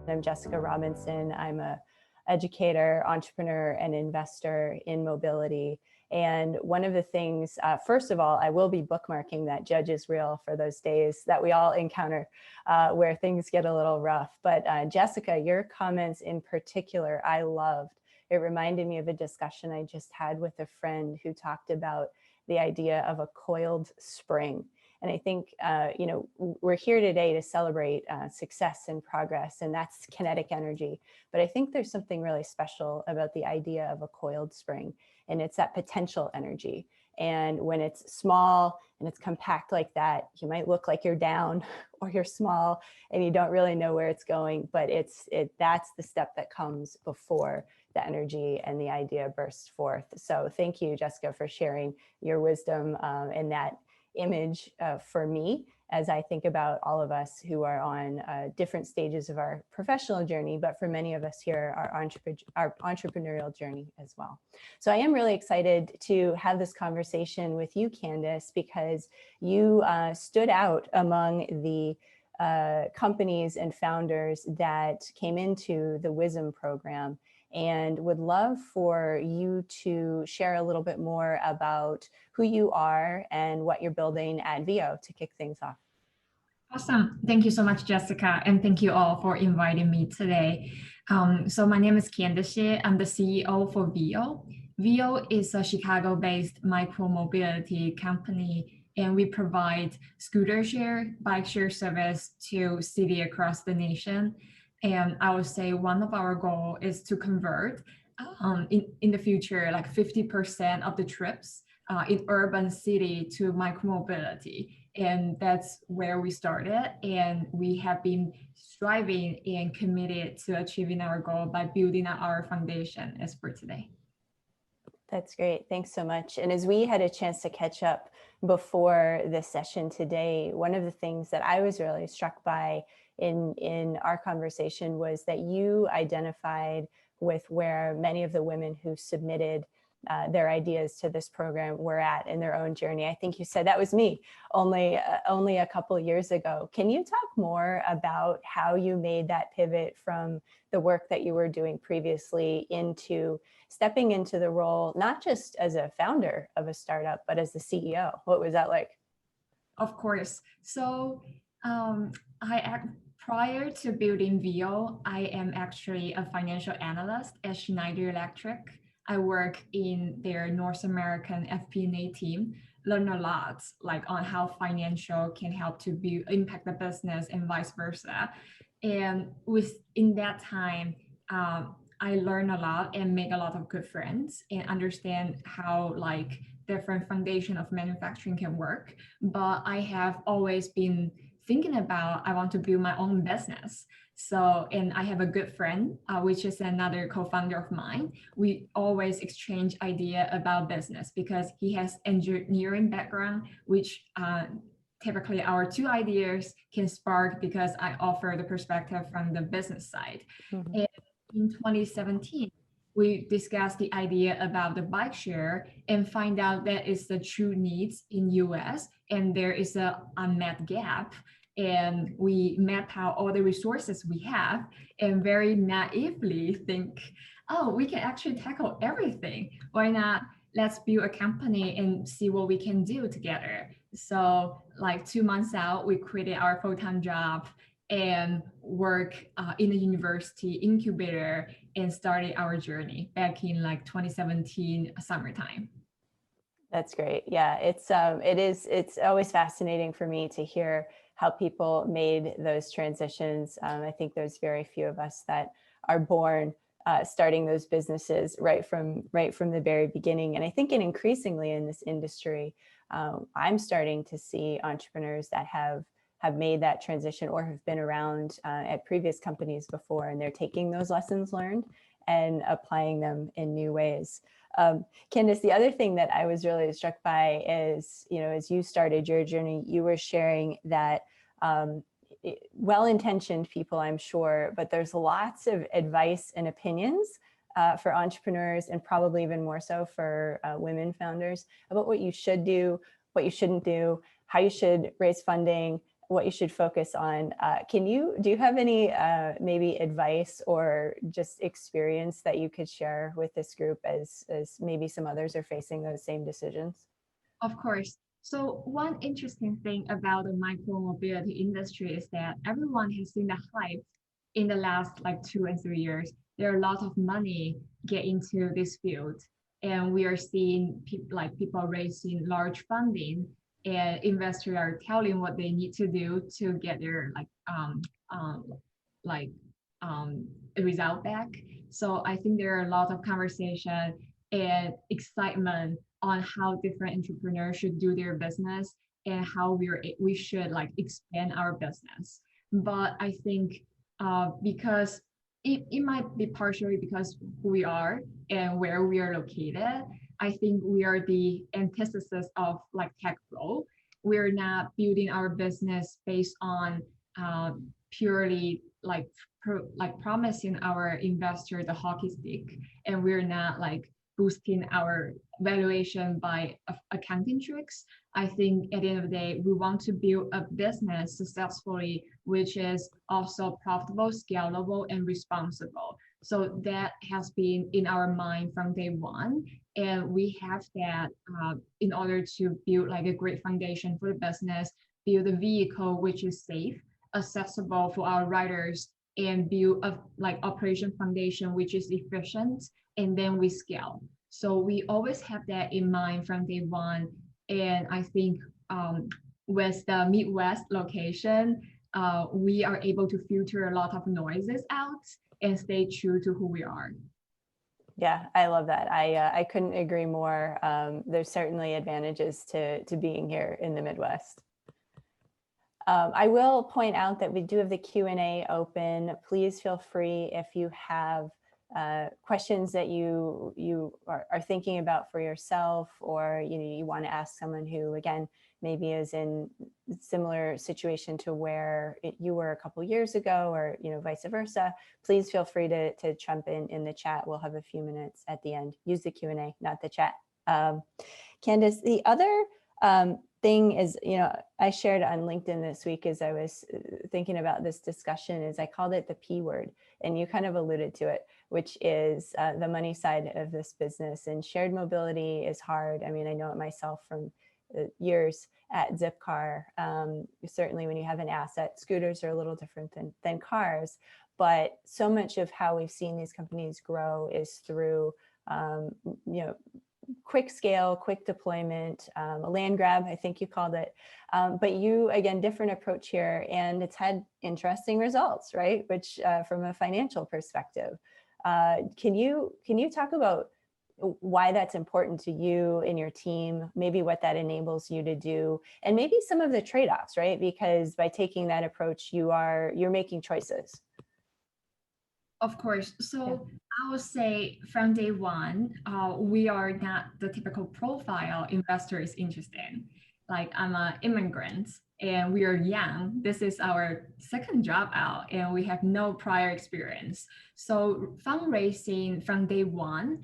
I'm Jessica Robinson. I'm a educator, entrepreneur, and investor in mobility. And one of the things, first of all, I will be bookmarking that Judge is Real for those days that we all encounter where things get a little rough. But Jessica, your comments in particular, I loved. It reminded me of a discussion I just had with a friend who talked about the idea of a coiled spring. And I think, we're here today to celebrate success and progress, and that's kinetic energy. But I think there's something really special about the idea of a coiled spring, and it's that potential energy. And when it's small and it's compact like that, you might look like you're down or you're small and you don't really know where it's going, but that's the step that comes before the energy and the idea bursts forth. So thank you, Jessica, for sharing your wisdom in that image for me as I think about all of us who are on different stages of our professional journey, but for many of us here, our entrepreneurial journey as well. So I am really excited to have this conversation with you, Candice, because you stood out among the companies and founders that came into the WISM program, and would love for you to share a little bit more about who you are and what you're building at Veo to kick things off. Awesome. Thank you so much, Jessica. And thank you all for inviting me today. So my name is Candice Xie. I'm the CEO for Veo. Veo is a Chicago-based micromobility company, and we provide scooter share, bike share service to cities across the nation. And I would say one of our goals is to convert in the future, like 50% of the trips in urban city to micromobility. And that's where we started. And we have been striving and committed to achieving our goal by building our foundation as for today. That's great. Thanks so much. And as we had a chance to catch up before this session today, one of the things that I was really struck by in our conversation was that you identified with where many of the women who submitted their ideas to this program were at in their own journey. I think you said that was me only a couple of years ago. Can you talk more about how you made that pivot from the work that you were doing previously into stepping into the role, not just as a founder of a startup, but as the CEO? What was that like? Of course. So prior to building Veo, I am actually a financial analyst at Schneider Electric. I work in their North American FP&A team, learn a lot on how financial can help to impact the business and vice versa. And in that time, I learned a lot and make a lot of good friends and understand how different foundation of manufacturing can work. But I have always been thinking about, I want to build my own business. So, and I have a good friend, which is another co-founder of mine. We always exchange idea about business because he has engineering background, which typically our two ideas can spark because I offer the perspective from the business side. Mm-hmm. And in 2017, we discussed the idea about the bike share and find out that is the true needs in US and there is a unmet gap. And we map out all the resources we have and very naively think, oh, we can actually tackle everything. Why not? Let's build a company and see what we can do together. So 2 months out, we quitted our full-time job and work in a university incubator and started our journey back in 2017 summertime. That's great. Yeah, it's always fascinating for me to hear how people made those transitions. I think there's very few of us that are born starting those businesses right from the very beginning. And I think increasingly in this industry, I'm starting to see entrepreneurs that have made that transition or have been around at previous companies before, and they're taking those lessons learned and applying them in new ways. Candice, the other thing that I was really struck by is, as you started your journey, you were sharing that well-intentioned people, I'm sure, but there's lots of advice and opinions for entrepreneurs, and probably even more so for women founders, about what you should do, what you shouldn't do, how you should raise funding, what you should focus on. Do you have any maybe advice or just experience that you could share with this group as maybe some others are facing those same decisions? Of course. So one interesting thing about the micromobility industry is that everyone has seen the hype in the last like 2 and 3 years. There are a lot of money get into this field, and we are seeing people raising large funding, and investors are telling what they need to do to get their like result back. So I think there are a lot of conversation and excitement on how different entrepreneurs should do their business and how we should like expand our business. But I think because it might be partially because who we are and where we are located. I think we are the antithesis of like tech bro. We're not building our business based on purely like promising our investor the hockey stick, and we're not like boosting our valuation by accounting tricks. I think at the end of the day, we want to build a business successfully, which is also profitable, scalable, and responsible. So that has been in our mind from day one. And we have that in order to build like a great foundation for the business, build a vehicle which is safe, accessible for our riders, and build a like operation foundation which is efficient, and then we scale. So we always have that in mind from day one. And I think with the Midwest location, we are able to filter a lot of noises out and stay true to who we are. Yeah, I love that. I couldn't agree more. There's certainly advantages to being here in the Midwest. I will point out that we do have the Q&A open. Please feel free if you have questions that you are thinking about for yourself, or you want to ask someone who, again, maybe is in similar situation to where you were a couple years ago, or vice versa. Please feel free to jump in the chat. We'll have a few minutes at the end. Use the Q&A, not the chat. Candice, the other thing is, I shared on LinkedIn this week as I was thinking about this discussion, is I called it the P word, and you kind of alluded to it, which is the money side of this business. And shared mobility is hard. I mean, I know it myself from years at Zipcar. Certainly when you have an asset, scooters are a little different than cars, but so much of how we've seen these companies grow is through, quick scale, quick deployment, a land grab, I think you called it. But you, again, different approach here, and it's had interesting results, right? Which from a financial perspective, can you talk about why that's important to you and your team, maybe what that enables you to do, and maybe some of the trade-offs, right? Because by taking that approach, you're making choices. Of course. So I would say from day one, we are not the typical profile investor is interested in. Like, I'm an immigrant and we are young. This is our second job out and we have no prior experience. So fundraising from day one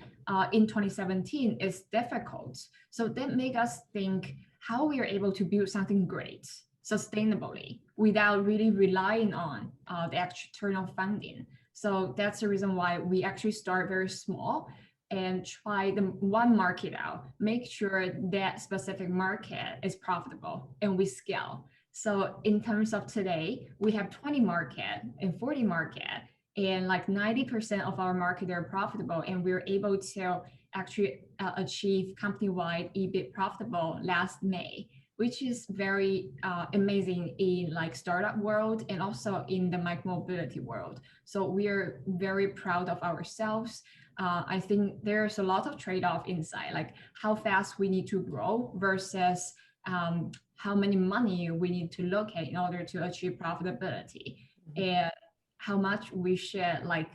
in 2017 is difficult. So that made us think how we are able to build something great sustainably without really relying on the external funding. So that's the reason why we actually start very small and try the one market out, make sure that specific market is profitable, and we scale. So in terms of today, we have 20 market and 40 market, and like 90% of our market are profitable, and we're able to actually achieve company-wide EBIT profitable last May, which is very amazing in like startup world and also in the micromobility world. So we are very proud of ourselves. I think there's a lot of trade-off inside, like how fast we need to grow versus how many money we need to look at in order to achieve profitability, and how much we should like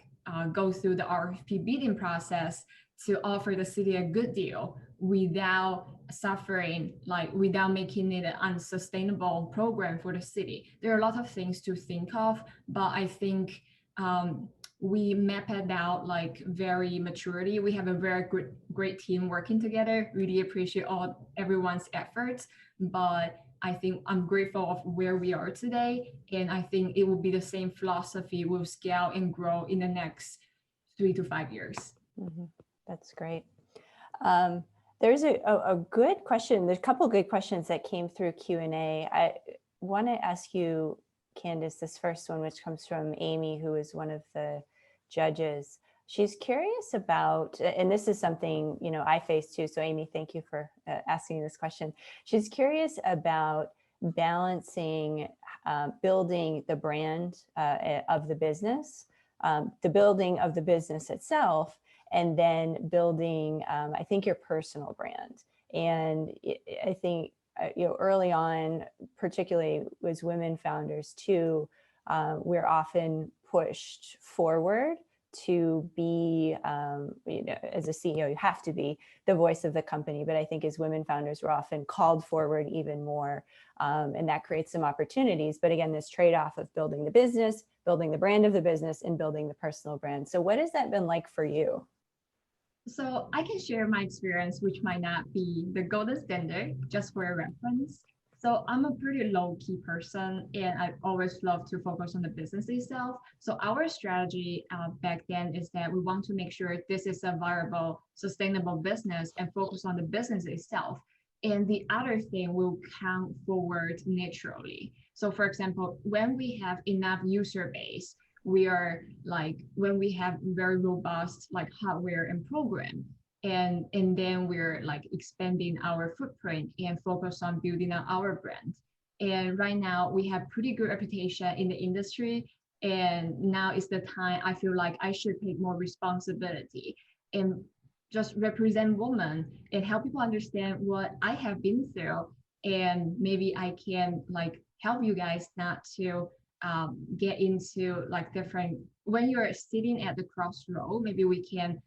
go through the RFP bidding process to offer the city a good deal without suffering, like without making it an unsustainable program for the city. There are a lot of things to think of, but I think we map it out like very maturity. We have a very great team working together. Really appreciate everyone's efforts, but I think I'm grateful of where we are today. And I think it will be the same philosophy will scale and grow in the next 3 to 5 years. Mhm. That's great. There's a good question. There's a couple of good questions that came through Q&A. I want to ask you, Candice, this first one, which comes from Amy, who is one of the judges. She's curious about, and this is something, you know, I face too. So Amy, thank you for asking this question. She's curious about balancing building the brand of the business, the building of the business itself, and then building, I think, your personal brand. And I think, you know, early on, particularly as women founders too, we're often pushed forward to be, you know, as a CEO, you have to be the voice of the company. But I think as women founders, we're often called forward even more. And that creates some opportunities. But again, this trade-off of building the business, building the brand of the business, and building the personal brand. So what has that been like for you? So I can share my experience, which might not be the golden standard, just for a reference. So I'm a pretty low-key person, and I always love to focus on the business itself. So our strategy back then is that we want to make sure this is a viable, sustainable business and focus on the business itself. And the other thing will come forward naturally. So for example, when we have enough user base, we are like, when we have very robust like hardware and program, and then we're like expanding our footprint and focus on building on our brand. And right now we have pretty good reputation in the industry, and now is the time I feel like I should take more responsibility and just represent women and help people understand what I have been through, and maybe I can like help you guys not to get into like different, when you're sitting at the crossroad, maybe we can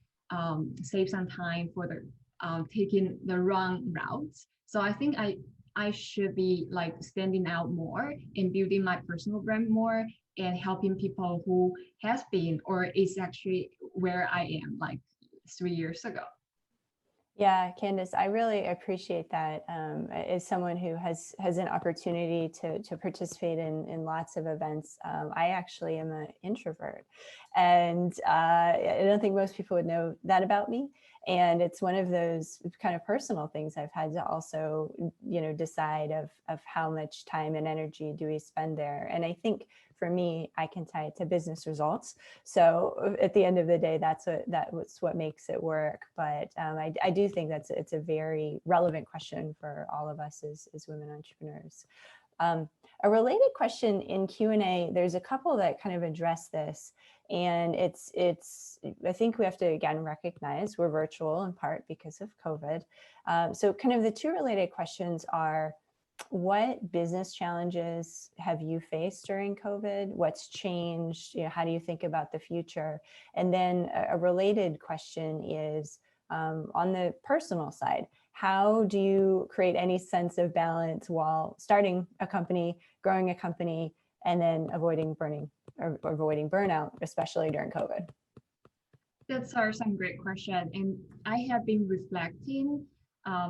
save some time for the taking the wrong routes. So I think I should be like standing out more and building my personal brand more and helping people who has been or is actually where I am like 3 years ago. Yeah, Candice, I really appreciate that. As someone who has an opportunity to participate in lots of events, I actually am an introvert, and I don't think most people would know that about me. And it's one of those kind of personal things I've had to also, you know, decide of how much time and energy do we spend there. And I think for me, I can tie it to business results. So at the end of the day, that's what makes it work. But I do think it's a very relevant question for all of us as women entrepreneurs. A related question in Q&A, there's a couple that kind of address this. And it's I think we have to, again, recognize we're virtual in part because of COVID. So kind of the two related questions are, what business challenges have you faced during COVID? What's changed? You know, how do you think about the future? And then a related question is, on the personal side, how do you create any sense of balance while starting a company, growing a company, and then avoiding burnout, especially during COVID? That's some great question. And I have been reflecting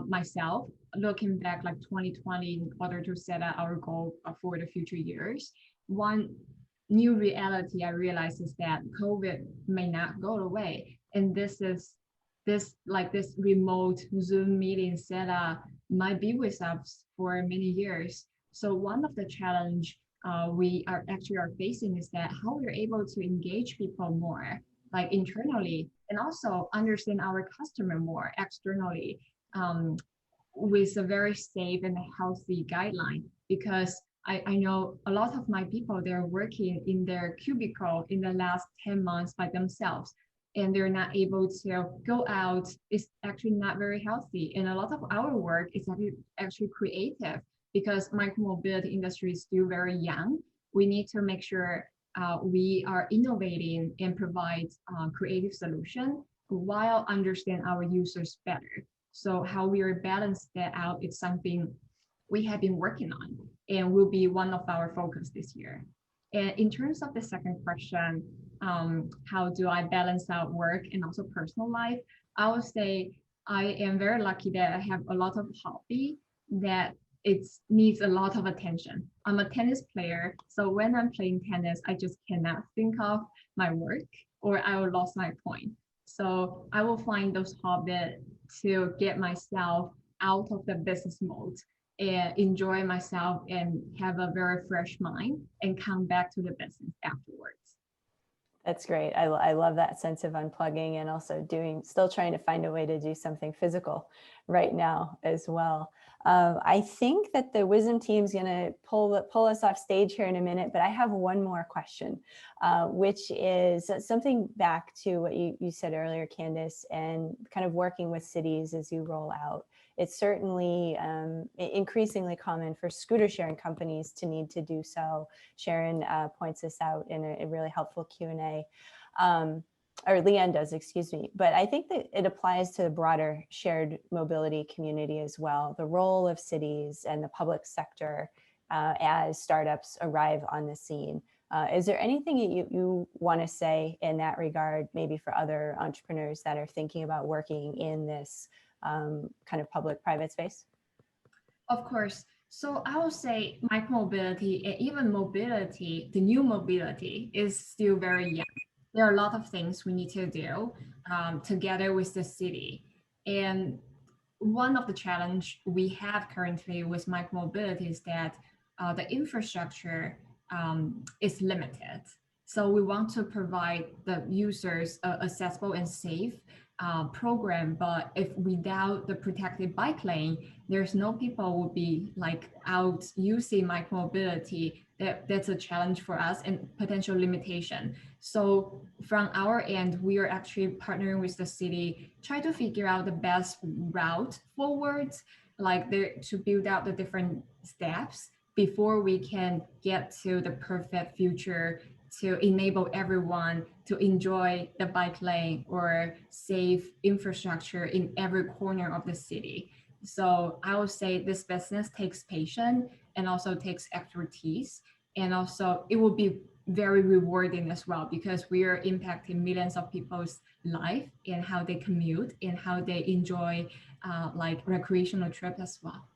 myself, looking back like 2020 in order to set out our goal for the future years. One new reality I realized is that COVID may not go away. And this remote Zoom meeting setup might be with us for many years. So one of the challenge we are facing is that how we're able to engage people more, like internally, and also understand our customer more externally, with a very safe and healthy guideline. Because I know a lot of my people, they're working in their cubicle in the last 10 months by themselves, and they're not able to go out. It's actually not very healthy. And a lot of our work is actually creative, because micromobility industry is still very young. We need to make sure we are innovating and provide creative solution while understand our users better. So how we are balance that out is something we have been working on and will be one of our focus this year. And in terms of the second question, how do I balance out work and also personal life? I would say I am very lucky that I have a lot of hobby that it needs a lot of attention. I'm a tennis player, so when I'm playing tennis, I just cannot think of my work or I will lose my point. So I will find those hobbies to get myself out of the business mode and enjoy myself and have a very fresh mind and come back to the business afterwards. That's great. I love that sense of unplugging and also still trying to find a way to do something physical right now as well. I think that the WISM team is going to pull us off stage here in a minute, but I have one more question, which is something back to what you said earlier, Candice, and kind of working with cities as you roll out. It's certainly increasingly common for scooter sharing companies to need to do so. Sharon points this out in a really helpful Q&A, or Leanne does, excuse me. But I think that it applies to the broader shared mobility community as well. The role of cities and the public sector as startups arrive on the scene. Is there anything you want to say in that regard, maybe for other entrepreneurs that are thinking about working in this kind of public-private space? Of course. So I would say micromobility and even mobility, the new mobility is still very young. There are a lot of things we need to do together with the city. And one of the challenge we have currently with micromobility is that the infrastructure is limited. So we want to provide the users accessible and safe program, but if without the protected bike lane, there's no people will be like out using micromobility. That's a challenge for us and potential limitation. So from our end, we are actually partnering with the city, try to figure out the best route forward, like to build out the different steps before we can get to the perfect future to enable everyone to enjoy the bike lane or safe infrastructure in every corner of the city. So I would say this business takes patience and also takes expertise. And also it will be very rewarding as well, because we are impacting millions of people's life and how they commute and how they enjoy like recreational trips as well.